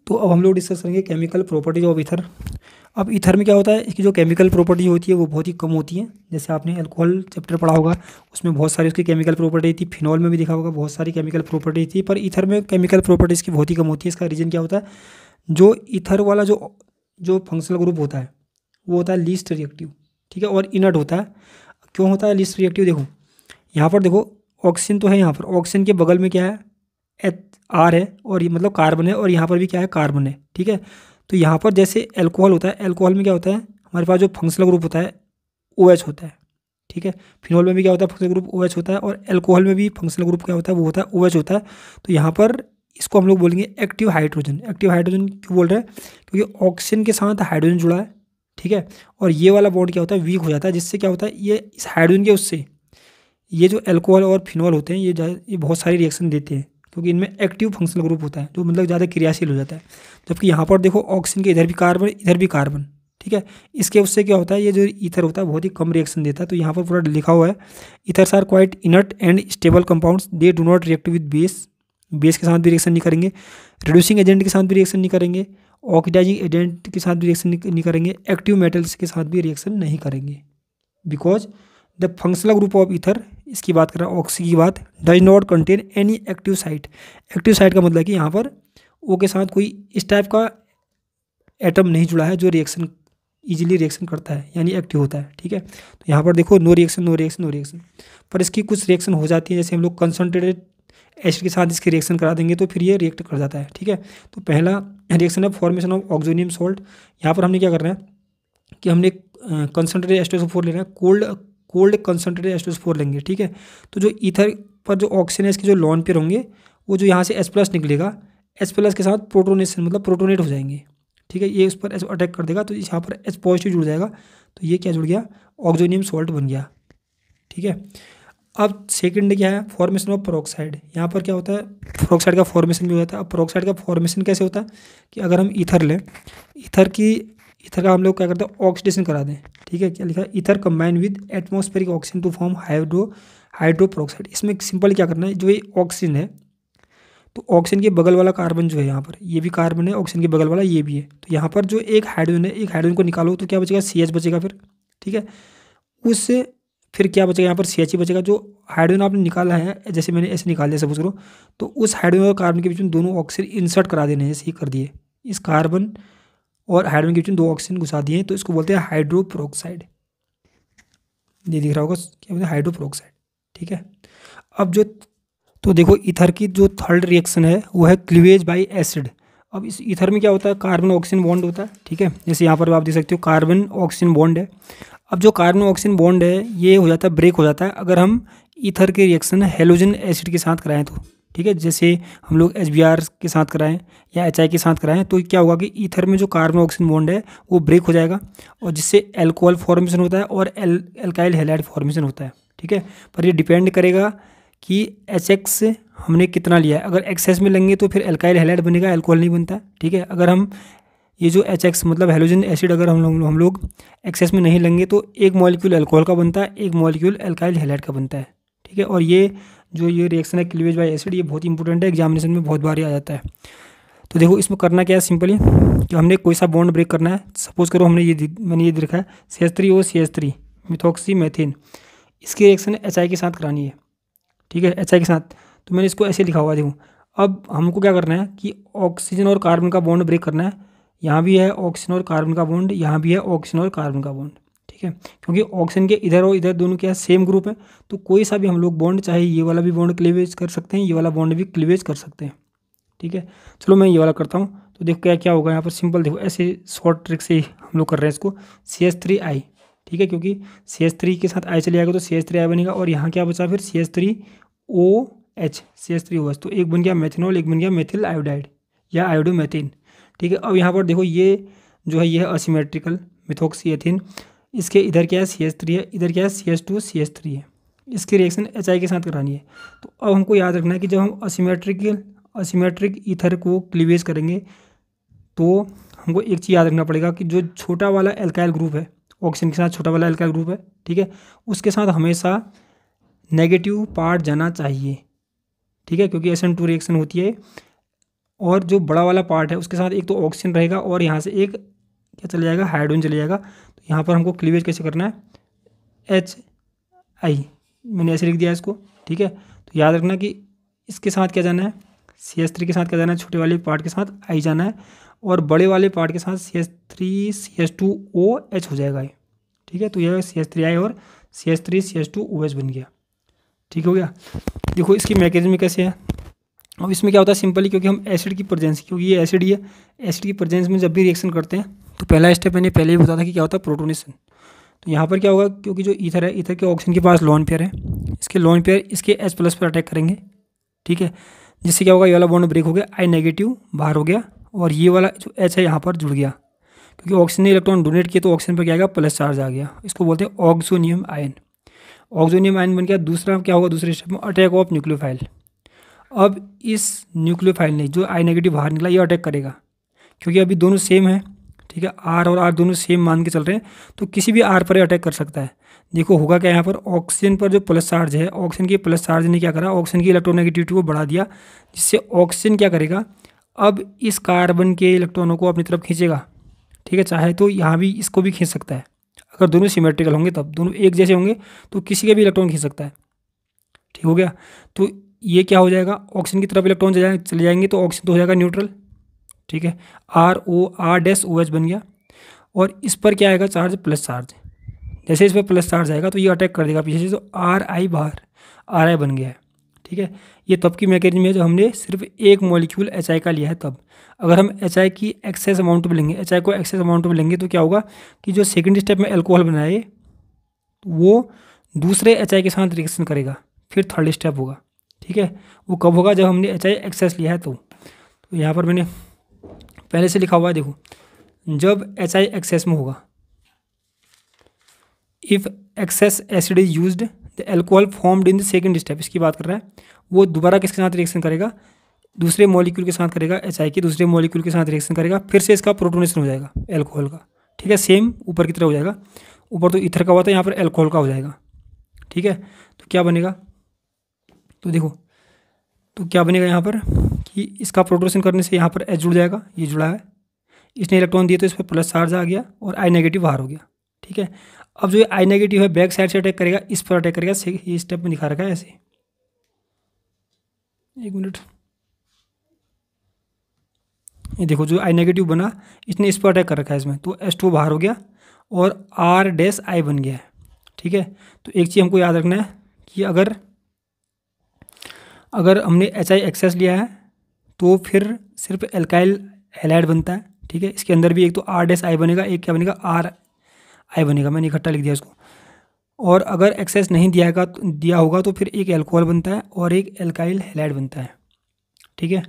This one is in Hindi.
तो अब हम लोग डिस्कस करेंगे केमिकल प्रॉपर्टीज ऑफ ईथर। अब ईथर में क्या होता है, इसकी जो केमिकल प्रॉपर्टी होती है वो बहुत ही कम होती है। जैसे आपने अल्कोहल चैप्टर पढ़ा होगा, उसमें बहुत सारी उसकी केमिकल प्रॉपर्टी थी। फिनॉल में भी देखा होगा बहुत सारी केमिकल प्रॉपर्टी थी, पर ईथर में केमिकल प्रॉपर्टीज़ की बहुत ही कम होती है। इसका रीज़न क्या होता है, जो ईथर वाला जो जो फंक्शनल ग्रुप होता है वो होता है लीस्ट रिएक्टिव, ठीक है, और इनर्ट होता है। क्यों होता है लीस्ट रिएक्टिव, देखो यहाँ पर देखो ऑक्सीजन तो है, यहाँ पर ऑक्सीजन के बगल में क्या है, एच आर है, और ये मतलब कार्बन है, और यहाँ पर भी क्या है, कार्बन है, ठीक है। तो यहाँ पर जैसे अल्कोहल होता है, अल्कोहल में क्या होता है, हमारे पास जो फंक्शनल ग्रुप होता है ओ एच होता है, ठीक है। फिनॉल में भी क्या होता है, फंक्शनल ग्रुप ओ एच होता है, और अल्कोहल में भी फंक्शनल ग्रुप क्या होता है, वो होता है ओ एच होता है। तो यहाँ पर इसको हम लोग बोलेंगे एक्टिव हाइड्रोजन। एक्टिव हाइड्रोजन क्यों बोल रहे हैं, क्योंकि ऑक्सीजन के साथ हाइड्रोजन जुड़ा है, ठीक है, और ये वाला बॉन्ड क्या होता है, वीक हो जाता है, जिससे क्या होता है, ये इस हाइड्रोजन के उससे ये जो अल्कोहल और फिनॉल होते हैं ये बहुत सारी रिएक्शन देते हैं, क्योंकि इनमें एक्टिव फंक्शनल ग्रुप होता है जो मतलब ज़्यादा क्रियाशील हो जाता है। जबकि यहाँ पर देखो ऑक्सीजन के इधर भी कार्बन इधर भी कार्बन, ठीक है, इसके उससे क्या होता है, ये जो ईथर होता है बहुत ही कम रिएक्शन देता है। तो यहाँ पर पूरा लिखा हुआ है, ethers are quite inert and stable compounds, they do not react with base, base के साथ भी रिएक्शन नहीं करेंगे, रिड्यूसिंग एजेंट के साथ भी रिएक्शन नहीं करेंगे, ऑक्सीडाइजिंग एजेंट के साथ भी रिएक्शन नहीं करेंगे, एक्टिव मेटल्स के साथ भी रिएक्शन नहीं करेंगे। Because the functional group of ether, इसकी बात कर रहा हूँ ऑक्सी की बात, does not contain any active site. Active site का मतलब है कि यहाँ पर ओ के साथ कोई इस टाइप का एटम नहीं जुड़ा है जो रिएक्शन इजीली रिएक्शन करता है, यानी एक्टिव होता है, ठीक है। तो यहाँ पर देखो no reaction no reaction no reaction, पर इसकी कुछ रिएक्शन हो जाती है। जैसे हम लोग कंसनट्रेटेड एसिड के साथ इसकी रिएक्शन करा देंगे तो फिर ये रिएक्ट कर जाता है, ठीक है। तो पहला रिएक्शन है फॉर्मेशन ऑफ ऑक्सोनियम सॉल्ट। यहाँ पर हमने क्या करना है कि हमने कंसनट्रेटेड H2SO4 लेना है, कोल्ड कंसनट्रेटेड H2SO4 लेंगे, ठीक है। तो जो ईथर पर जो ऑक्सीजन है इसके जो लॉन पेयर होंगे वो जो यहाँ से H+ निकलेगा, H+ के साथ प्रोटोनेशन मतलब प्रोटोनेट हो जाएंगे, ठीक है, ये उस पर अटैक कर देगा, तो यहाँ पर H पॉजिटिव जुड़ जाएगा, तो ये क्या जुड़ गया, ऑक्सोनियम सॉल्ट बन गया, ठीक है। अब सेकंड क्या है, फॉर्मेशन ऑफ पेरोक्साइड। यहाँ पर क्या होता है, पेरोक्साइड का फॉर्मेशन भी होता है। अब पेरोक्साइड का फॉर्मेशन कैसे होता है कि अगर हम ईथर लें, ईथर का हम लोग क्या करते हैं, ऑक्सीडेशन करा दें, ठीक है। क्या लिखा है, ether combine with atmospheric oxygen to form hydroperoxide. इसमें सिंपल क्या करना है, जो ये ऑक्सीजन है तो ऑक्सीजन के बगल वाला कार्बन जो है, यहाँ पर ये भी कार्बन है, ऑक्सीजन के बगल वाला ये भी है, तो यहाँ पर जो एक हाइड्रोजन है, एक हाइड्रोजन को निकालो तो क्या बचेगा, CH बचेगा फिर, ठीक है। उससे फिर क्या बचेगा, यहाँ पर CH ही बचेगा। जो हाइड्रोजन आपने निकाला है, जैसे मैंने ऐसे निकाल लिया सपोज करो, तो उस हाइड्रोजन और कार्बन के बीच में दोनों ऑक्सीजन इंसर्ट करा देने हैं, जैसे ही कर दिए, इस कार्बन और हाइड्रोजन के बीच में 2 ऑक्सीजन घुसा दिए, तो इसको बोलते हैं हाइड्रोपेरोक्साइड। ये दिख रहा होगा क्या बोलते हैं, हाइड्रोपेरोक्साइड, ठीक है। अब जो तो देखो ईथर की जो थर्ड रिएक्शन है वो है क्लीवेज बाय एसिड। अब इस ईथर में क्या होता है, कार्बन ऑक्सीजन बॉन्ड होता है, ठीक है, जैसे यहाँ पर आप देख सकते हो कार्बन ऑक्सीजन बॉन्ड है। अब जो कार्बन ऑक्सीजन बॉन्ड है ये हो जाता है, ब्रेक हो जाता है अगर हम ईथर के रिएक्शन हेलोजन एसिड के साथ कराएं तो, ठीक है। जैसे हम लोग HBr के साथ कराएं या HI के साथ कराएं तो क्या होगा कि ईथर में जो कार्बन ऑक्सीजन बॉन्ड है वो ब्रेक हो जाएगा, और जिससे अल्कोहल फॉर्मेशन होता है और एल्काइल हैलाइड फॉर्मेशन होता है, ठीक है। पर ये डिपेंड करेगा कि HX हमने कितना लिया है। अगर एक्सेस में लेंगे तो फिर एल्काइल हैलाइड बनेगा, अल्कोहल नहीं बनता, ठीक है। अगर हम ये जो HX मतलब हेलोजन एसिड अगर हम लोग एक्सेस में नहीं लेंगे तो एक मॉलिक्यूल अल्कोहल का बनता है, एक मॉलिक्यूल एल्काइल हैलाइड का बनता है, ठीक है। और ये जो ये रिएक्शन है क्लीवेज बाय एसिड, ये बहुत इंपॉर्टेंट है, एग्जामिनेशन में बहुत बार आ जाता है। तो देखो इसमें करना क्या है, सिंपली कि हमने कोई सा बॉन्ड ब्रेक करना है। सपोज करो मैंने ये लिखा है CH3O CH3 मिथॉक्सी मेथिन, इसकी रिएक्शन HI के साथ करानी है, ठीक है, HI के साथ। तो मैंने इसको ऐसे लिखा हुआ, देखो अब हमको क्या करना है कि ऑक्सीजन और कार्बन का बॉन्ड ब्रेक करना है। यहाँ भी है ऑक्सीजन और कार्बन का बॉन्ड, यहाँ भी है ऑक्सीजन और कार्बन का बॉन्ड, ठीक है। क्योंकि ऑक्सीजन के इधर और इधर दोनों क्या है, सेम ग्रुप है, तो कोई सा भी हम लोग बॉन्ड, चाहे ये वाला भी बॉन्ड क्लीवेज कर सकते हैं, ये वाला बॉन्ड भी क्लीवेज कर सकते हैं, ठीक है। चलो मैं ये वाला करता हूँ, तो देखो क्या क्या होगा यहाँ पर, सिंपल देखो ऐसे शॉर्ट ट्रिक से हम लोग कर रहे हैं इसको, CH3I, ठीक है, क्योंकि CH3 के साथ I चले जाएगा तो CH3I बनेगा, और यहाँ क्या बचा फिर CH3OH, CH3OH, तो एक बन गया मेथनॉल, एक बन गया मेथिल आयोडाइड या आयोडोमेथिन, ठीक है। अब यहाँ पर देखो ये जो है ये है असिमेट्रिकल मिथॉक्सी एथिन, इसके इधर क्या है CH3 है, इधर क्या है CH2 CH3 है, इसकी रिएक्शन HI के साथ करानी है। तो अब हमको याद रखना है कि जब हम असिमेट्रिक ईथर को क्लीवेज करेंगे तो हमको एक चीज़ याद रखना पड़ेगा कि जो छोटा वाला एल्काइल ग्रुप है, ऑक्सीजन के साथ छोटा वाला एल्काइल ग्रुप है, ठीक है, उसके साथ हमेशा नेगेटिव पार्ट जाना चाहिए, ठीक है, क्योंकि SN2 रिएक्शन होती है और जो बड़ा वाला पार्ट है उसके साथ एक तो ऑक्सीजन रहेगा और यहाँ से एक क्या चले जाएगा, हाइड्रोजन चले जाएगा। तो यहाँ पर हमको क्लीवेज कैसे करना है, HI, मैंने ऐसे लिख दिया इसको, ठीक है। तो याद रखना कि इसके साथ क्या जाना है, CH3 के साथ क्या जाना है, छोटे वाले पार्ट के साथ I जाना है, और बड़े वाले पार्ट के साथ CH3 CH2OH हो जाएगा ये, ठीक है। तो यह CH3I और CH3 CH2OH बन गया, ठीक हो गया। देखो इसकी मैकेनिज्म कैसे है। अब इसमें क्या होता है सिंपली, क्योंकि हम एसिड की प्रेजेंस, क्योंकि ये एसिड ही है, एसिड की प्रेजेंस में जब भी रिएक्शन करते हैं तो पहला स्टेप मैंने पहले ही बताया था कि क्या होता है, प्रोटोनेशन। तो यहाँ पर क्या होगा, क्योंकि जो ईथर है, ईथर के ऑक्सीजन के पास लोन पेयर है, इसके लोन पेयर इसके H+ पर अटैक करेंगे, ठीक है। जिससे क्या होगा, ये वाला बॉन्ड ब्रेक हो गया, I नेगेटिव बाहर हो गया, और ये वाला जो H है यहाँ पर जुड़ गया, क्योंकि ऑक्सीजन ने इलेक्ट्रॉन डोनेट किया तो ऑक्सीजन पर क्या आएगा, प्लस चार्ज आ गया। इसको बोलते हैं ऑक्सोनियम आयन। ऑक्सोनियम आयन बन गया। दूसरा क्या होगा, दूसरे स्टेप में अटैक ऑफ न्यूक्लियोफाइल। अब इस न्यूक्लियोफाइल ने जो I नेगेटिव बाहर निकला ये अटैक करेगा, क्योंकि अभी दोनों सेम है, ठीक है। R और R दोनों सेम मान के चल रहे हैं, तो किसी भी R पर अटैक कर सकता है। देखो होगा क्या, यहाँ पर ऑक्सीजन पर जो प्लस चार्ज है, ऑक्सीजन के प्लस चार्ज ने क्या करा, ऑक्सीजन की इलेक्ट्रोनेगेटिविटी को बढ़ा दिया, जिससे ऑक्सीजन क्या करेगा, अब इस कार्बन के इलेक्ट्रॉनों को अपनी तरफ खींचेगा, ठीक है। चाहे तो यहाँ भी इसको भी खींच सकता है, अगर दोनों सिमेट्रिकल होंगे, तब दोनों एक जैसे होंगे तो किसी के भी इलेक्ट्रॉन खींच सकता है, ठीक हो गया। तो ये क्या हो जाएगा, ऑक्सीजन की तरफ इलेक्ट्रॉन चले जाएंगे तो ऑक्सीजन तो हो जाएगा न्यूट्रल, ठीक है। R-OH बन गया, और इस पर क्या आएगा, चार्ज प्लस चार्ज। जैसे इस पर प्लस चार्ज आएगा तो ये अटैक कर देगा पीछे से, तो RI बाहर, RI बन गया है, ठीक है। ये तब की मैकेनिज्म है जब हमने सिर्फ एक मॉलिक्यूल HI का लिया है तब। अगर हम HI की एक्सेस अमाउंट में लेंगे, HI को एक्सेस अमाउंट में लेंगे तो क्या होगा कि जो सेकंड स्टेप में अल्कोहल बनाए वो दूसरे HI के साथ रिएक्शन करेगा, फिर थर्ड स्टेप होगा, ठीक है। वो कब होगा, जब हमने HI एक्सेस लिया है तो यहाँ पर मैंने पहले से लिखा हुआ है, देखो जब HI एक्सेस में होगा, if excess acid is used the alcohol formed in the second step, इसकी बात कर रहा है, वो दोबारा किसके साथ रिएक्शन करेगा, दूसरे मॉलिक्यूल के साथ करेगा, HI के दूसरे मॉलिक्यूल के साथ रिएक्शन करेगा, फिर से इसका प्रोटोनेशन हो जाएगा एल्कोहल का, ठीक है। सेम ऊपर की तरह हो जाएगा, ऊपर तो ईथर का हुआ था, यहाँ पर एल्कोहल का हो जाएगा, ठीक है। तो क्या बनेगा, तो देखो तो क्या बनेगा यहाँ पर कि इसका प्रोटोनेशन करने से यहाँ पर H जुड़ जाएगा, ये जुड़ा है, इसने इलेक्ट्रॉन दिए तो इस पर प्लस चार्ज आ गया और I नेगेटिव बाहर हो गया, ठीक है। अब जो I नेगेटिव है बैक साइड से अटैक करेगा, इस पर अटैक करेगा, ये स्टेप में दिखा रखा है ऐसे, एक मिनट, ये देखो जो I नेगेटिव बना, इसने इस पर अटैक कर रखा है इसमें, तो H2 बाहर हो गया और R-I बन गया है, ठीक है। तो एक चीज़ हमको याद रखना है कि अगर हमने HI एक्सेस लिया है तो फिर सिर्फ एल्काइल हैलाइड बनता है, ठीक है। इसके अंदर भी एक तो R-I बनेगा, एक क्या बनेगा, RI बनेगा, मैंने इकट्ठा लिख दिया इसको। और अगर एक्सेस नहीं दिया होगा तो फिर एक एल्कोहल बनता है और एक एल्काइल हैलाइड बनता है, ठीक है।